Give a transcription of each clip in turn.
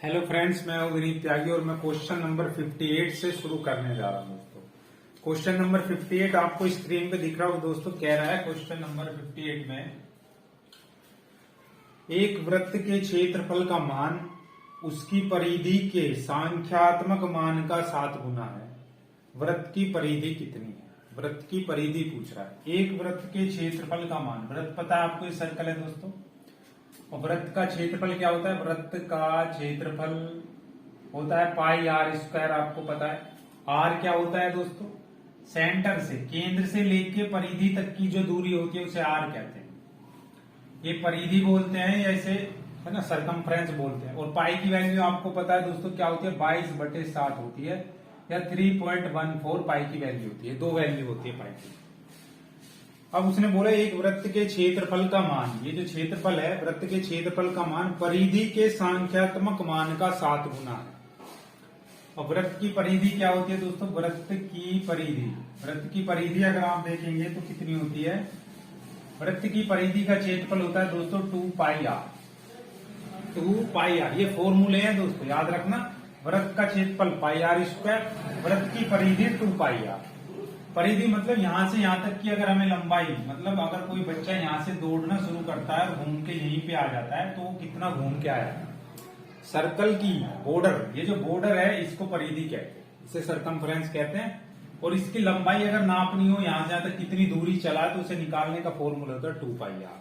Hello friends, मैं हूं विनीत त्यागी और मैं क्वेश्चन नंबर 58 से शुरू करने जा रहा हूं दोस्तों। क्वेश्चन नंबर 58 आपको स्क्रीन पे दिख रहा हो दोस्तों। कह रहा है क्वेश्चन नंबर 58 में एक वृत्त के क्षेत्रफल का मान उसकी परिधि के सांख्यात्मक मान का 7 गुना है। वृत्त की परिधि कितनी है? वृत्त की परिधि पूछ रहा है। एक वृत्त के क्षेत्रफल का मान, वृत्त पता है आपको, ये सर्कल है दोस्तों। और वृत्त का क्षेत्रफल क्या होता है? वृत्त का क्षेत्रफल होता है पाई आर स्क्वायर, आपको पता है। आर क्या होता है दोस्तों? सेंटर से, केंद्र से लेके परिधि तक की जो दूरी होती है उसे आर कहते हैं। ये परिधि बोलते हैं, ऐसे है ना, सरकमफ्रेंस बोलते हैं। और पाई की वैल्यू आपको पता है दोस्तों क्या होती है? 22/7 होती है, या 3.14 पाई की वैल्यू होती है। 2 वैल्यू होती है पाई की। अब उसने बोला एक वृत्त के क्षेत्रफल का मान, ये जो क्षेत्रफल है वृत्त के क्षेत्रफल का मान परिधि के सांख्यात्मक मान का 7 गुना है। और वृत्त की परिधि क्या होती है दोस्तों? वृत्त की परिधि अगर आप देखेंगे तो कितनी होती है? वृत्त की परिधि का क्षेत्रफल होता है दोस्तों 2πr। ये फॉर्मूले हैं दोस्तों, याद रखना। वृत्त का क्षेत्रफल पाई आर स्क्वायर, वृत्त की परिधि 2πr। परिधि मतलब यहां से यहां तक की अगर हमें लंबाई, मतलब अगर कोई बच्चा यहां से दौड़ना शुरू करता है और घूम के यहीं पे आ जाता है तो वो कितना घूम के आया? सर्कल की बॉर्डर, ये जो बॉर्डर है इसको परिधि कहते हैं, इसे सरकमफ्रेंस कहते हैं। और इसकी लंबाई अगर नापनी हो यहां से यहां तक कितनी दूरी चला तो उसे निकालने का फॉर्मूला होता है 2πr,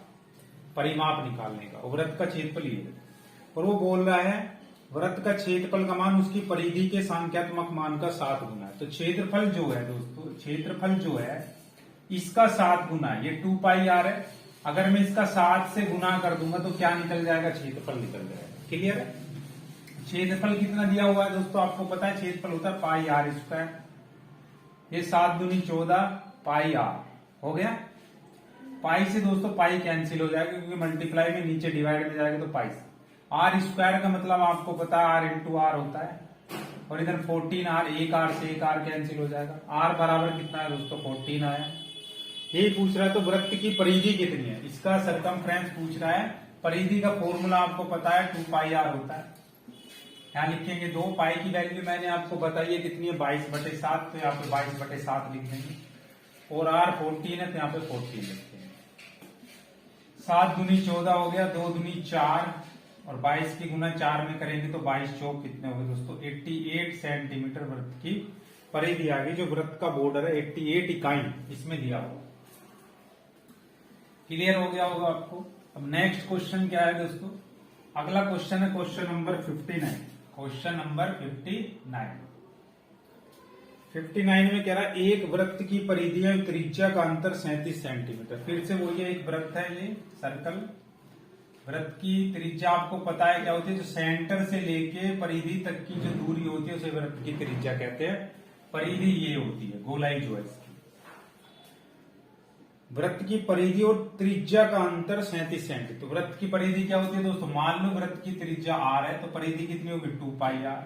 परिमाप निकालने का। और वृत्त का क्षेत्रफल ये है। और वो बोल रहा है वृत्त का क्षेत्रफल का मान उसकी परिधि के सांख्यात्मक मान का 7 गुना है। तो क्षेत्रफल जो है दोस्तों, क्षेत्रफल जो है इसका 7 गुना है। ये 2πr है। अगर मैं इसका 7 से गुना कर दूंगा तो क्या निकल जाएगा? क्षेत्रफल निकल जाएगा। क्लियर है? क्षेत्रफल कितना दिया हुआ है दोस्तों आपको पता है? क्षेत्रफल होता है पाई आर स्क्वायर। ये 7 दूनी 14 पाई आर हो गया। पाई से दोस्तों पाई कैंसिल हो जाएगा क्योंकि मल्टीप्लाई में नीचे डिवाइड में जाएगा तो पाई से। आर स्क्वायर का मतलब आपको पता है आर इंटू आर होता है। और इधर 14r, एक आर से एक आर कैंसिल हो जाएगा। आर बराबर कितना है दोस्तों? 14 आया। ये पूछ रहा है तो वृत्त की परिधि कितनी है, इसका सरकमफ्रेंस पूछ रहा है। परिधि का फॉर्मूला आपको पता है 2πr होता है। यहाँ लिखेंगे 2 पाई की वैल्यू मैंने आपको बताई है कितनी है? 22/7। तो यहाँ पे 22/7 लिख देंगे। और आर 14 है तो यहाँ पे 14 लिखते हैं। 7 दूनी 14 हो गया, 2 दूनी 4 और 22 की गुना 4 में करेंगे तो 22 चौक कितने हो गए दोस्तों? 88 सेंटीमीटर वृत्त की परिधि आ गई। जो वृत्त का बॉर्डर है 88 इकाई इसमें दिया हुआ। क्लियर हो गया होगा आपको। अब नेक्स्ट क्वेश्चन क्या है दोस्तों? अगला क्वेश्चन है क्वेश्चन नंबर 59। क्वेश्चन नंबर 59 में कह रहा है एक वृत्त की परिधि और त्रिज्या का अंतर 37 सेंटीमीटर। फिर से वही एक वृत्त है, ये सर्कल। वृत्त की त्रिज्या आपको पता है क्या होती है? जो सेंटर से लेके परिधि तक की जो दूरी होती है उसे वृत्त की त्रिज्या कहते हैं। परिधि ये होती है, गोलाई जो है इसकी। वृत्त की परिधि और त्रिज्या का अंतर 37 सेंटीमीटर। तो वृत्त की परिधि क्या होती है दोस्तों? मान लो वृत्त की त्रिज्या r है तो परिधि कितनी होगी? 2πr।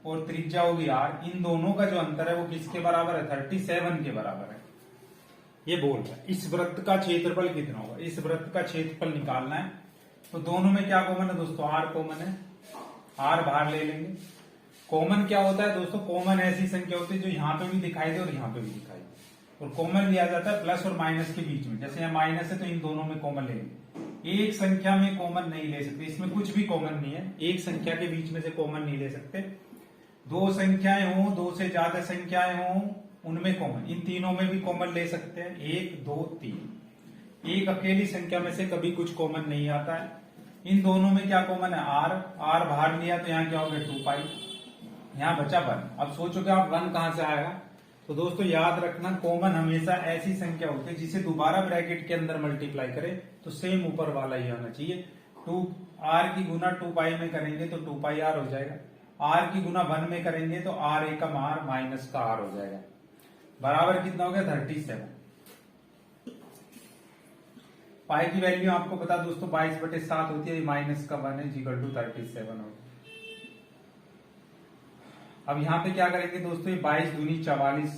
और त्रिज्या होगी r। इन दोनों का जो अंतर है वो किसके बराबर है? 37 के बराबर है। ये बोल रहा है इस वृत्त का क्षेत्रफल कितना होगा? इस वृत्त का क्षेत्रफल निकालना है। तो दोनों में क्या कॉमन है दोस्तों? आर कॉमन है। आर बाहर ले लेंगे। कॉमन क्या होता है दोस्तों? कॉमन ऐसी संख्या होती है जो यहाँ पे भी दिखाई दे और यहाँ पे भी दिखाई दे। और कॉमन लिया जाता है प्लस और माइनस के बीच में। जैसे यहाँ माइनस है तो इन दोनों में कॉमन लेंगे। एक संख्या में कॉमन नहीं ले सकते, इसमें कुछ भी कॉमन नहीं है। एक संख्या के बीच में से कॉमन नहीं ले सकते। 2 संख्याएं हों, 2 से ज्यादा संख्याएं हों, उनमें कॉमन, इन तीनों में भी कॉमन ले सकते हैं। 1 2 3। एक अकेली संख्या में से कभी कुछ कॉमन नहीं आता है। इन दोनों में क्या कॉमन है? आर। आर बाहर लिया तो यहाँ क्या हो गया? 2π। यहाँ बचा 1। अब सोचोगे आप 1 कहां से आएगा? तो दोस्तों याद रखना कॉमन हमेशा ऐसी संख्या होती है जिसे दोबारा ब्रैकेट के अंदर मल्टीप्लाई करें तो सेम ऊपर वाला ही आना चाहिए। 2r की गुना 2π में करेंगे तो 2πr हो जाएगा। r की गुना 1 में करेंगे तो r एकम r माइनस का r हो जाएगा। बराबर कितना हो गया? 37। पाई की वैल्यू आपको पता दोस्तों 22/7 होती है। माइनस का 1 है इक्वल टू 37 होगा। अब यहाँ पे क्या करेंगे दोस्तों? 22 दूनी 44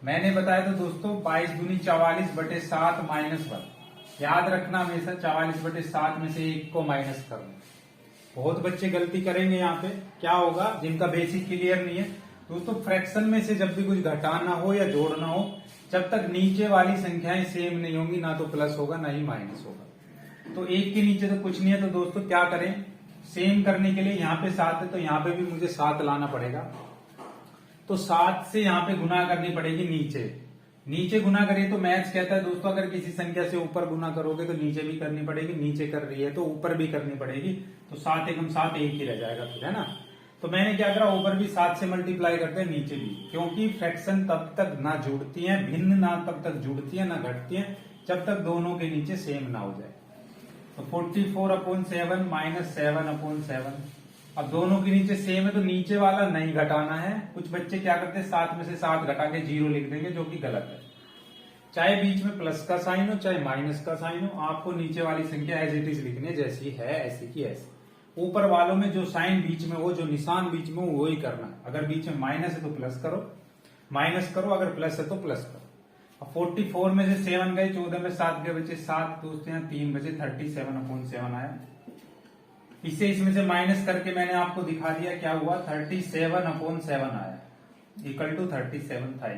मैंने बताया तो दोस्तों 22 दूनी 44/7 -1। याद रखना हमेशा 44/7 में से 1 को माइनस करना बहुत बच्चे गलती करेंगे यहाँ पे। क्या होगा, जिनका बेसिक क्लियर नहीं है दोस्तों, फ्रैक्शन में से जब भी कुछ घटाना हो या जोड़ना हो, जब तक नीचे वाली संख्याएं सेम नहीं होंगी, ना तो प्लस होगा ना ही माइनस होगा। तो एक के नीचे तो कुछ नहीं है, तो दोस्तों क्या करें, सेम करने के लिए यहाँ पे 7 है तो यहाँ पे भी मुझे 7 लाना पड़ेगा। तो 7 से यहाँ पे गुना करनी पड़ेगी नीचे गुना करिए तो मैथ्स कहता है दोस्तों, अगर किसी संख्या से ऊपर गुना करोगे तो नीचे भी करनी पड़ेगी, नीचे कर रही है तो ऊपर भी करनी पड़ेगी। तो 7 एकम 7 एक ही रह जाएगा फिर, है ना। तो मैंने क्या करा, ऊपर भी 7 से मल्टीप्लाई करते हैं, नीचे भी, क्योंकि फ्रैक्शन तब तक ना जुड़ती है, भिन्न ना तब तक जुड़ती है ना घटती है, जब तक दोनों के नीचे सेम ना हो जाए। तो 44/7 माइनस 7/7। अब दोनों के नीचे सेम है तो नीचे वाला नहीं घटाना है। कुछ बच्चे क्या करते हैं, 7 में से 7 घटा के 0 लिख देंगे, जो कि गलत है। चाहे बीच में प्लस का साइन हो चाहे माइनस का साइन हो, आपको नीचे वाली संख्या एज इट इज लिखनी है, जैसी है ऐसी की ऐसी। ऊपर वालों में जो साइन बीच में हो, जो निशान बीच में हो, वो ही करना। अगर बीच में माइनस है तो प्लस करो, अगर प्लस है तो प्लस करो। अब 44 में से 7 गए, 14 में 7 के बचे 7, दोस्तों यहाँ 3 बचे, 37/7 आया। इसे इसमें से माइनस करके मैंने आपको दिखा दिया क्या हुआ, 37/7 आया, इक्वल टू 37 था।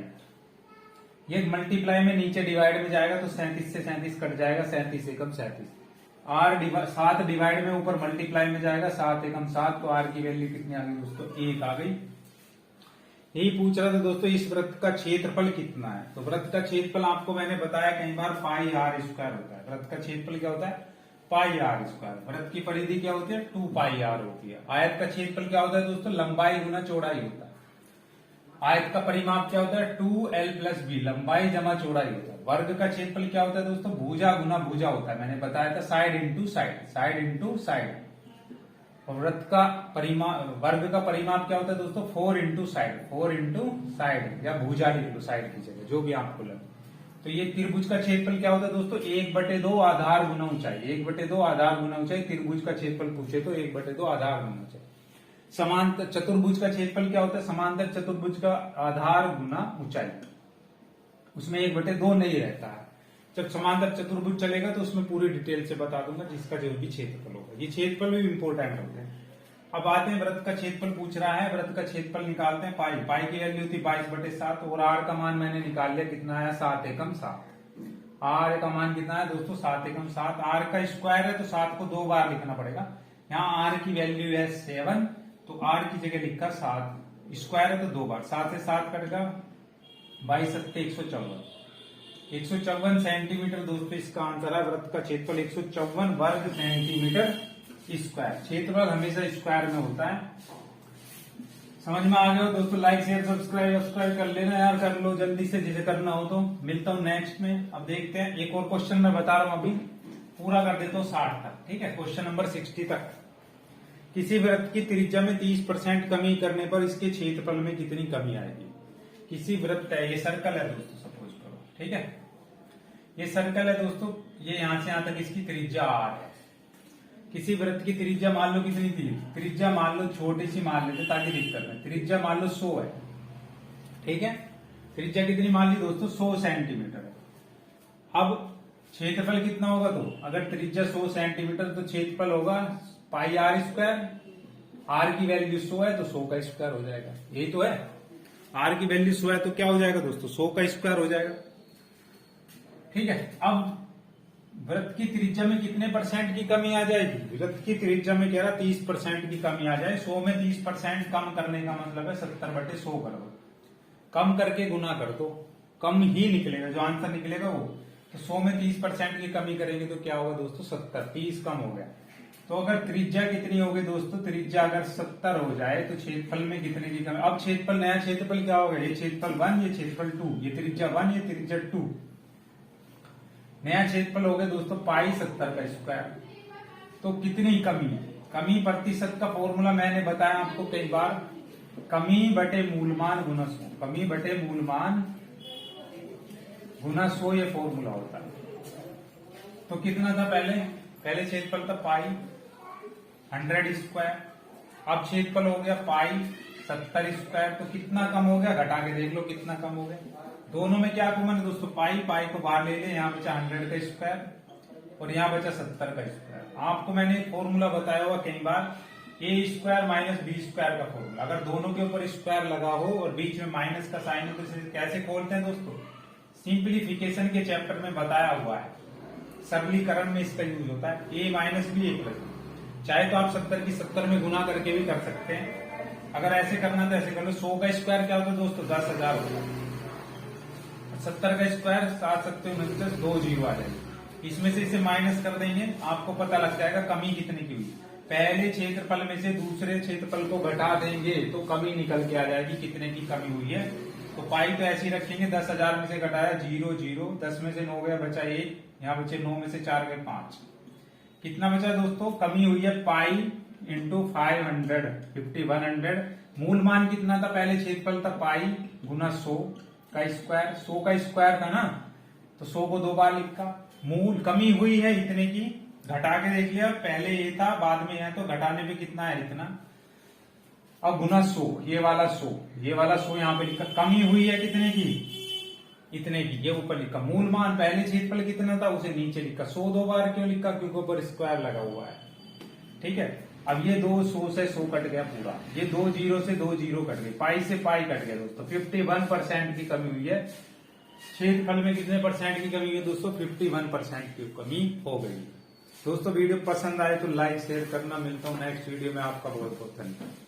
ये मल्टीप्लाई में नीचे डिवाइड में जाएगा तो 37 से 37 कट जाएगा, 37 एकम 37। 7 डिवाइड में ऊपर मल्टीप्लाई में जाएगा, 7 एकम 7। तो आर की वैल्यू कितनी आ गई दोस्तों, 1 आ गई। यही पूछ रहा था दोस्तों, इस वृत्त का क्षेत्रफल कितना है। तो वृत्त का क्षेत्रफल आपको मैंने बताया कई बार, पाई आर स्क्वायर होता है। वृत्त का क्षेत्रफल क्या होता है, पाई आर स्क्वायर। वृत्त की परिधि क्या होती है, 2 पाई आर होती है। आयत का क्षेत्रफल क्या होता है दोस्तों, लंबाई गुना चौड़ाई होता है। आयत का परिमाप क्या होता है, 2l+b, लंबाई जमा चौड़ाई होता है। वर्ग का क्षेत्रफल क्या होता है दोस्तों, भुजा गुना भुजा होता है। मैंने बताया था साइड इंटू साइड। और वृत्त का वर्ग का परिमाप क्या होता है दोस्तों, 4 इंटू साइड, या भुजा लिख लो साइड की जगह, जो भी आपको लगे। तो ये त्रिभुज का क्षेत्रफल क्या होता है दोस्तों, 1/2 आधार गुना ऊंचाई। 1/2 आधार गुना ऊंचाई त्रिभुज का क्षेत्रफल पूछे तो 1/2 आधार गुना ऊंचाई। समांतर चतुर्भुज का क्षेत्रफल क्या होता है, समांतर चतुर्भुज का आधार गुना ऊंचाई। उसमें 1/2 नहीं रहता है। जब समांतर चतुर्भुज चलेगा तो उसमें पूरी डिटेल से बता दूंगा, जिसका जो भी क्षेत्रफल होगा। ये क्षेत्रफल भी इंपोर्टेंट होते हैं। अब आते हैं, वृत्त का क्षेत्रफल पूछ रहा है, वृत्त का क्षेत्रफल निकालते हैं। पाई की वैल्यू थी 22/7 और आर का मान मैंने निकाल लिया, कितना आया, 7 एकम 7। आर का मान कितना है दोस्तों, 7 एकम 7। आर का स्क्वायर है तो 7 को 2 बार लिखना पड़ेगा। यहाँ आर की वैल्यू है 7, तो आर की जगह लिखकर 7, स्क्वायर है तो 2 बार, 7 से 7 कटेगा, 22×7 154 सेंटीमीटर दोस्तों इसका आंसर है। वृत्त का क्षेत्रफल 154 वर्ग सेंटीमीटर स्क्वायर। क्षेत्रफल हमेशा स्क्वायर में होता है। समझ में आ गया हो दोस्तों, लाइक शेयर सब्सक्राइब कर लेना यार, कर लो जल्दी से, जिसे करना हो तो। मिलता हूं नेक्स्ट में। अब देखते हैं, एक और क्वेश्चन मैं बता रहा हूं, अभी पूरा कर देता हूं 60 तक, ठीक है। क्वेश्चन नंबर 60 तक। किसी वृत्त की त्रिज्या में 30% कमी करने पर इसके क्षेत्रफल में कितनी कमी आएगी। किसी वृत्त है, ये सर्कल है दोस्तों, सपोज करो, ठीक है। ये सर्कल है दोस्तों, ये यहां से यहां तक इसकी त्रिज्या r है। किसी वृत्त की त्रिज्या मान लो कितनी थी, त्रिज्या मान लो छोटी सी मान लेते ताकि दिक्कत है। त्रिज्या मान लो 100 है, ठीक है। त्रिज्या कितनी मान ली दोस्तों, 100 सेंटीमीटर है। अब क्षेत्रफल कितना होगा, तो अगर त्रिज्या 100 सेंटीमीटर तो क्षेत्रफल होगा पाई आर स्क्वायर। आर की वैल्यू 100 है तो 100 का स्क्वायर हो जाएगा, यही तो है। आर की वैल्यू 100 है तो क्या हो जाएगा दोस्तों, 100 का स्क्वायर हो जाएगा, ठीक है। अब वृत्त की त्रिज्या में कितने % की कमी आ जाएगी, वृत्त की त्रिज्या में कह रहा 30% की कमी आ जाए। 100 में 30% कम करने का मतलब है 70/100 कर दो, कम करके गुना कर दो, कम ही निकलेगा, जो आंसर निकलेगा वो। तो 100 में 30% की कमी करेंगे तो क्या होगा दोस्तों, 70, 30 कम हो गया। तो अगर त्रिज्या कितनी होगी दोस्तों, त्रिज्या अगर 70 हो जाए तो क्षेत्रफल में कितने की कमी। अब क्षेत्रफल, नया क्षेत्रफल क्या होगा, ये क्षेत्रफल 1, ये क्षेत्रफल 2, ये त्रिज्या 1, ये त्रिज्या 2। नया क्षेत्रफल हो गया दोस्तों पाई 70 का स्क्वायर। तो कितनी कमी, कमी प्रतिशत का फॉर्मूला मैंने बताया आपको कई बार, कमी बटे मूलमान गुना 100, कमी बटे मूलमान गुना 100 ये फॉर्मूला होता है। तो कितना था पहले क्षेत्रफल था पाई 100 स्क्वायर। अब क्षेत्रफल हो गया पाई 70 स्क्वायर। तो कितना कम हो गया, घटा के देख लो कितना कम हो गया। दोनों में क्या कॉमन है दोस्तों, पाई को बाहर ले ले, यहाँ बचा 100 का स्क्वायर और यहाँ बचा 70 का स्क्वायर। आपको मैंने एक फॉर्मूला बताया हुआ कई बार, ए स्क्वायर माइनस बी स्क्वायर का फॉर्मूला। अगर दोनों के ऊपर स्क्वायर लगा हो और बीच में माइनस का साइन हो तो इसे कैसे खोलते हैं दोस्तों? सिंप्लीफिकेशन के चैप्टर में बताया हुआ है, सरलीकरण में इसका यूज होता है। ए माइनस बी ए प्लस बी, चाहे तो आप 70 की 70 में गुना करके भी कर सकते हैं। अगर ऐसे करना तो ऐसे कर लो। 100 का स्क्वायर क्या होता है दोस्तों? 10,000 होता है। 70 का स्क्वायर 7 7 29, 2 जीरो आ जाएगी। इसमें से इसे माइनस कर देंगे, आपको पता लग जाएगा कमी कितने की हुई। पहले क्षेत्रफल में से दूसरे क्षेत्रफल को घटा देंगे तो कमी निकल के आ जाएगी कितने की कमी हुई है। तो पाई तो ऐसे ही रखेंगे, 10,000 में से घटाया 0 0, 10 में से 9 गया बचा 1, यहाँ बचे 9 में से 4 गए 5। कितना बचा दोस्तों? कमी हुई है पाई इंटू 500, 5100। मूल मान कितना था? पहले क्षेत्रफल था पाई गुना 100 का स्क्वायर। 100 का स्क्वायर था ना, तो 100 को 2 बार लिखा। मूल कमी हुई है इतने की, घटा के देख लिया, पहले ये था बाद में है, तो घटाने पे कितना है? इतना। अब गुना 100, ये वाला 100, ये वाला 100 यहाँ पे लिखा। कमी हुई है कितने की? इतने की, ये ऊपर लिखा। मूल मान पहले क्षेत्रफल कितना था उसे नीचे लिखा। 100 2 बार क्यों लिखा? क्योंकि ऊपर स्क्वायर लगा हुआ है। ठीक है, अब ये 2 100 से 100 कट गया पूरा, ये 2 जीरो से 2 जीरो कट गए, पाई से पाई कट गया दोस्तों। 51% की कमी हुई है। क्षेत्रफल में कितने परसेंट की कमी हुई है दोस्तों? 51% की कमी हो गई। दोस्तों वीडियो पसंद आए तो लाइक शेयर करना। मिलता हूँ नेक्स्ट वीडियो में, आपका बहुत बहुत धन्यवाद।